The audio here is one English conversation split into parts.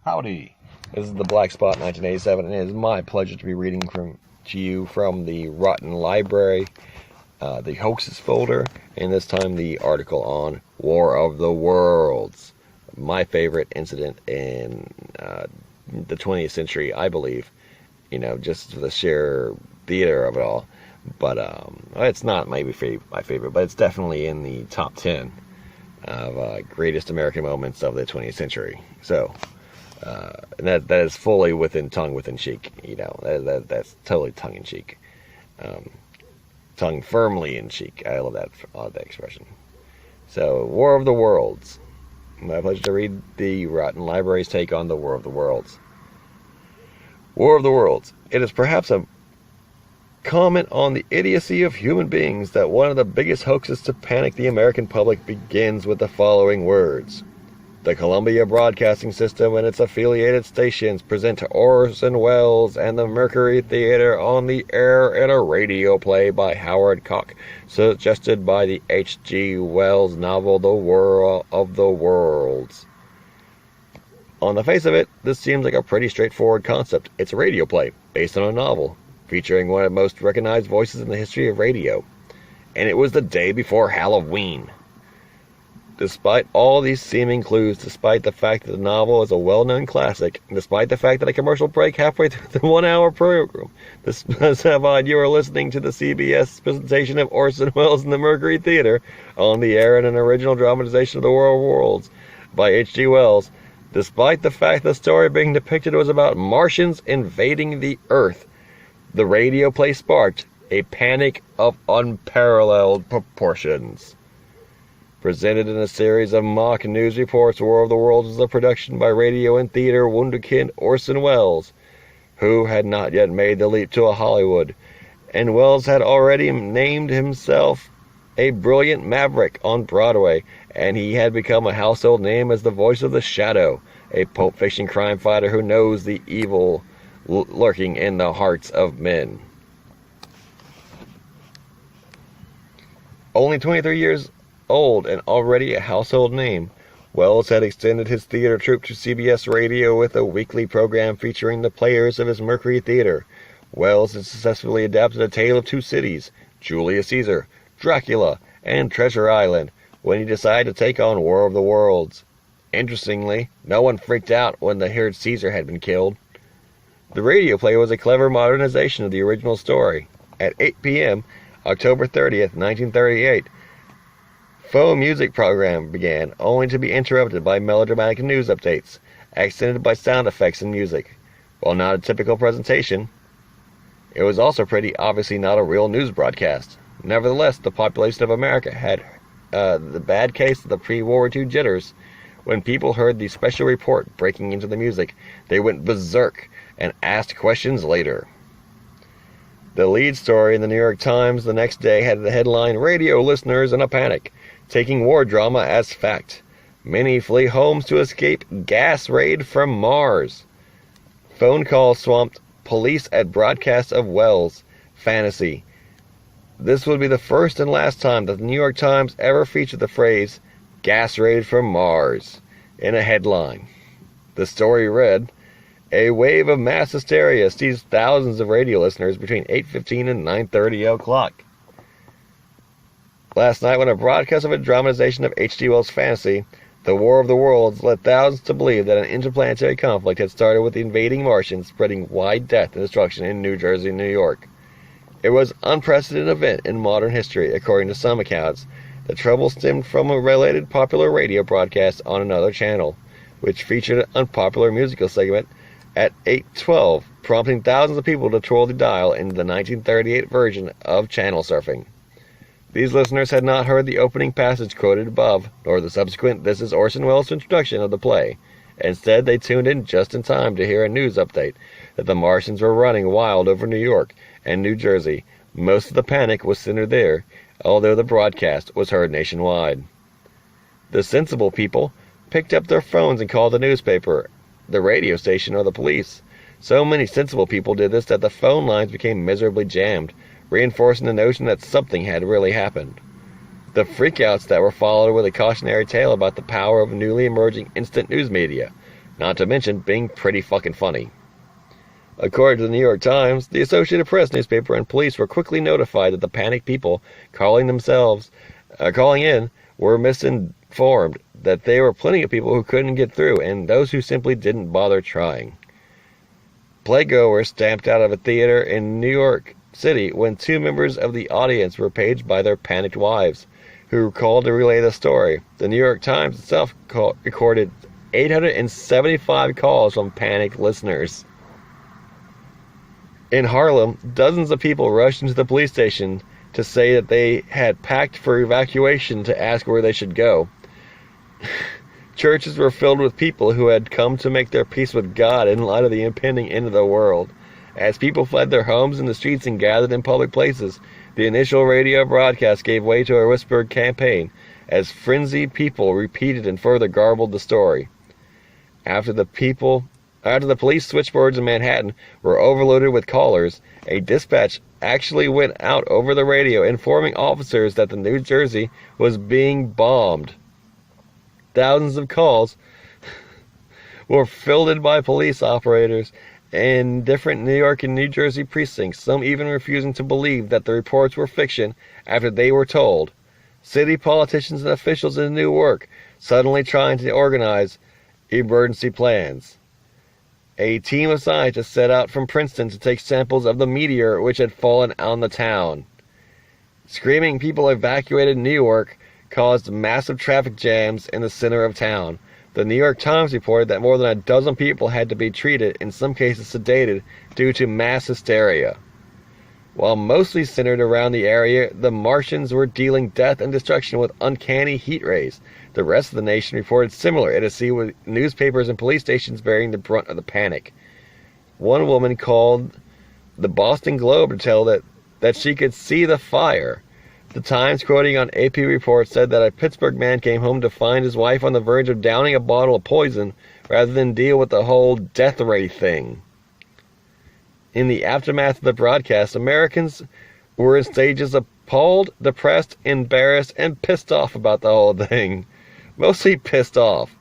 Howdy. This is the Black Spot 1987, and it is my pleasure to be reading to you from the Rotten Library, the Hoaxes folder, and this time the article on War of the Worlds, my favorite incident in the 20th century, I believe. You know, just the sheer theater of it all. But it's not maybe my favorite, but it's definitely in the top 10 of greatest American moments of the 20th century. So. And that is fully tongue within cheek, you know, that's totally tongue in cheek, tongue firmly in cheek. I love that expression. So, War of the Worlds. My pleasure to read the Rotten Library's take on the War of the Worlds. War of the Worlds. It is perhaps a comment on the idiocy of human beings that one of the biggest hoaxes to panic the American public begins with the following words. The Columbia Broadcasting System and its affiliated stations present Orson Welles and the Mercury Theater on the air in a radio play by Howard Koch, suggested by the H.G. Wells novel The War of the Worlds. On the face of it, this seems like a pretty straightforward concept. It's a radio play, based on a novel, featuring one of the most recognized voices in the history of radio. And it was the day before Halloween. Despite all these seeming clues, despite the fact that the novel is a well-known classic, and despite the fact that a commercial break halfway through the 1-hour program, you are listening to the CBS presentation of Orson Welles and the Mercury Theater on the air in an original dramatization of The War of Worlds by H.G. Wells, despite the fact the story being depicted was about Martians invading the Earth, the radio play sparked a panic of unparalleled proportions. Presented in a series of mock news reports, War of the Worlds was a production by radio and theater wunderkind Orson Welles, who had not yet made the leap to Hollywood, and Welles had already named himself a brilliant maverick on Broadway, and he had become a household name as the voice of the Shadow, a Pulp Fiction crime fighter who knows the evil lurking in the hearts of men. Only 23 years old and already a household name, Welles had extended his theater troupe to CBS Radio with a weekly program featuring the players of his Mercury Theater. Welles had successfully adapted A Tale of Two Cities, Julius Caesar, Dracula, and Treasure Island when he decided to take on War of the Worlds. Interestingly, no one freaked out when they heard Caesar had been killed. The radio play was a clever modernization of the original story. At 8 p.m., October 30th, 1938, faux music program began, only to be interrupted by melodramatic news updates, accented by sound effects and music. While not a typical presentation, it was also pretty obviously not a real news broadcast. Nevertheless, the population of America had the bad case of the pre-World War II jitters. When people heard the special report breaking into the music, they went berserk and asked questions later. The lead story in the New York Times the next day had the headline, Radio Listeners in a Panic, Taking War Drama as Fact. Many flee homes to escape gas raid from Mars. Phone call swamped police at broadcast of Welles. Fantasy. This would be the first and last time that the New York Times ever featured the phrase, gas raid from Mars, in a headline. The story read, a wave of mass hysteria seized thousands of radio listeners between 8:15 and 9:30 o'clock. Last night, when a broadcast of a dramatization of H.G. Wells' fantasy, The War of the Worlds, led thousands to believe that an interplanetary conflict had started with the invading Martians spreading wide death and destruction in New Jersey and New York. It was an unprecedented event in modern history, according to some accounts. The trouble stemmed from a related popular radio broadcast on another channel, which featured an unpopular musical segment at 8:12, prompting thousands of people to twirl the dial in the 1938 version of channel surfing. These listeners had not heard the opening passage quoted above, nor the subsequent This is Orson Welles' introduction of the play. Instead, they tuned in just in time to hear a news update that the Martians were running wild over New York and New Jersey. Most of the panic was centered there, although the broadcast was heard nationwide. The sensible people picked up their phones and called the newspaper, the radio station, or the police. So many sensible people did this that the phone lines became miserably jammed, reinforcing the notion that something had really happened. The freakouts that were followed with a cautionary tale about the power of newly emerging instant news media. not to mention being pretty fucking funny. According to the New York Times, the Associated Press newspaper and police were quickly notified that the panicked people calling in were misinformed, that there were plenty of people who couldn't get through, and those who simply didn't bother trying. Playgoers stamped out of a theater in New York City when 2 members of the audience were paged by their panicked wives, who called to relay the story. The New York Times itself recorded 875 calls from panicked listeners. In Harlem, dozens of people rushed into the police station to say that they had packed for evacuation to ask where they should go. Churches were filled with people who had come to make their peace with God in light of the impending end of the world. As people fled their homes and the streets and gathered in public places, the initial radio broadcast gave way to a whispered campaign, as frenzied people repeated and further garbled the story. After the police switchboards in Manhattan were overloaded with callers, a dispatch actually went out over the radio informing officers that the New Jersey was being bombed. Thousands of calls were fielded by police operators in different New York and New Jersey precincts, some even refusing to believe that the reports were fiction after they were told. City politicians and officials in Newark suddenly trying to organize emergency plans. A team of scientists set out from Princeton to take samples of the meteor which had fallen on the town. Screaming people evacuated Newark caused massive traffic jams in the center of town. The New York Times reported that more than a dozen people had to be treated, in some cases sedated, due to mass hysteria. While mostly centered around the area, the Martians were dealing death and destruction with uncanny heat rays. The rest of the nation reported similar idiocy, with newspapers and police stations bearing the brunt of the panic. One woman called the Boston Globe to tell that she could see the fire. The Times, quoting on AP reports, said that a Pittsburgh man came home to find his wife on the verge of downing a bottle of poison rather than deal with the whole death ray thing. In the aftermath of the broadcast, Americans were in stages appalled, depressed, embarrassed, and pissed off about the whole thing. Mostly pissed off.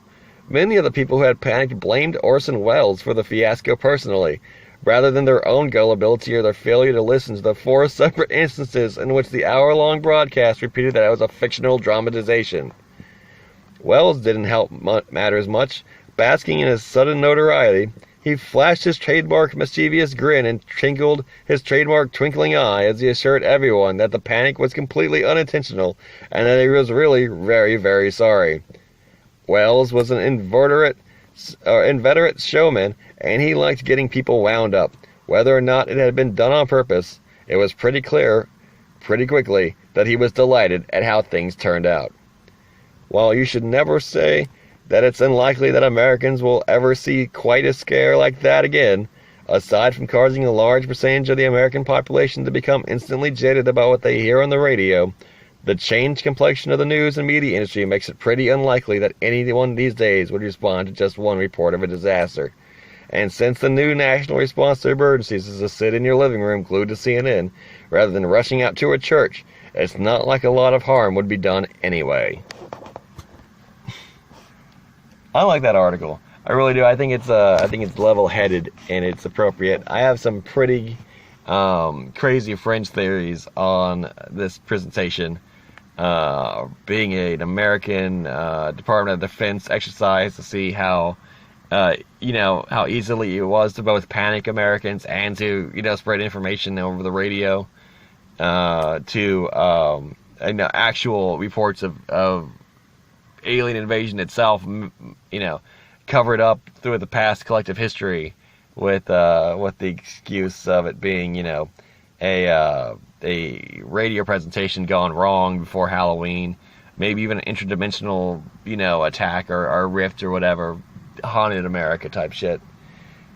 Many of the people who had panicked blamed Orson Welles for the fiasco personally, rather than their own gullibility or their failure to listen to the 4 separate instances in which the hour-long broadcast repeated that it was a fictional dramatization. Welles didn't help matters much. Basking in his sudden notoriety, he flashed his trademark mischievous grin and twinkled his trademark twinkling eye as he assured everyone that the panic was completely unintentional and that he was really very, very sorry. Welles was an inveterate showman, and he liked getting people wound up. Whether or not it had been done on purpose, it was pretty clear, pretty quickly, that he was delighted at how things turned out. While you should never say that it's unlikely that Americans will ever see quite a scare like that again, aside from causing a large percentage of the American population to become instantly jaded about what they hear on the radio, the changed complexion of the news and media industry makes it pretty unlikely that anyone these days would respond to just one report of a disaster. And since the new national response to emergencies is to sit in your living room glued to CNN, rather than rushing out to a church, it's not like a lot of harm would be done anyway. I like that article. I really do. I think it's level-headed and it's appropriate. I have some pretty crazy fringe theories on this presentation. Being an American Department of Defense exercise to see how how easily it was to both panic Americans and to spread information over the radio, to actual reports of alien invasion itself, covered up through the past collective history with the excuse of it being, a radio presentation gone wrong before Halloween, maybe even an interdimensional, attack or rift or whatever, haunted America type shit.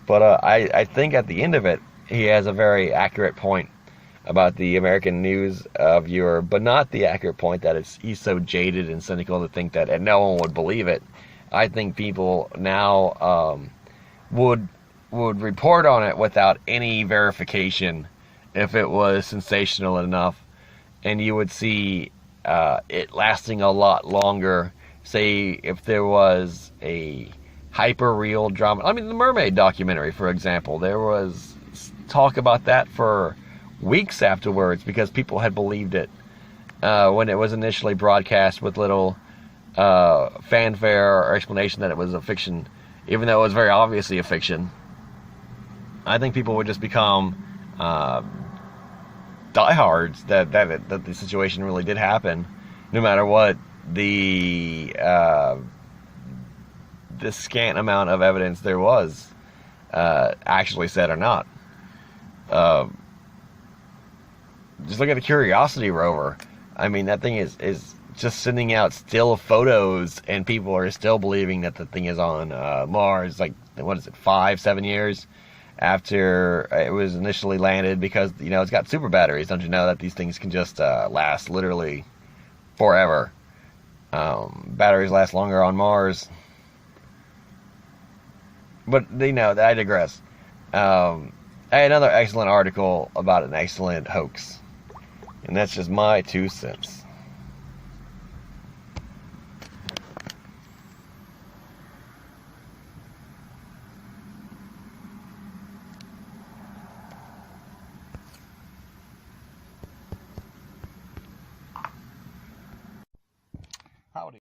But I think at the end of it, he has a very accurate point about the American news viewer, but not the accurate point that he's so jaded and cynical to think that, and no one would believe it. I think people now would report on it without any verification if it was sensational enough, and you would see it lasting a lot longer. Say if there was a hyper-real drama. I mean, the Mermaid documentary, for example, there was talk about that for weeks afterwards because people had believed it when it was initially broadcast with little fanfare or explanation that it was a fiction, even though it was very obviously a fiction. I think people would just become diehards that the situation really did happen, no matter what the scant amount of evidence there was actually said or not. Just look at the Curiosity rover. I mean, that thing is just sending out still photos, and people are still believing that the thing is on Mars. Like, what is it, 5-7 years after it was initially landed? Because, you know, it's got super batteries. Don't you know that these things can just last literally forever? Batteries last longer on Mars. But, you know, I digress. Another excellent article about an excellent hoax. And that's just my 2 cents.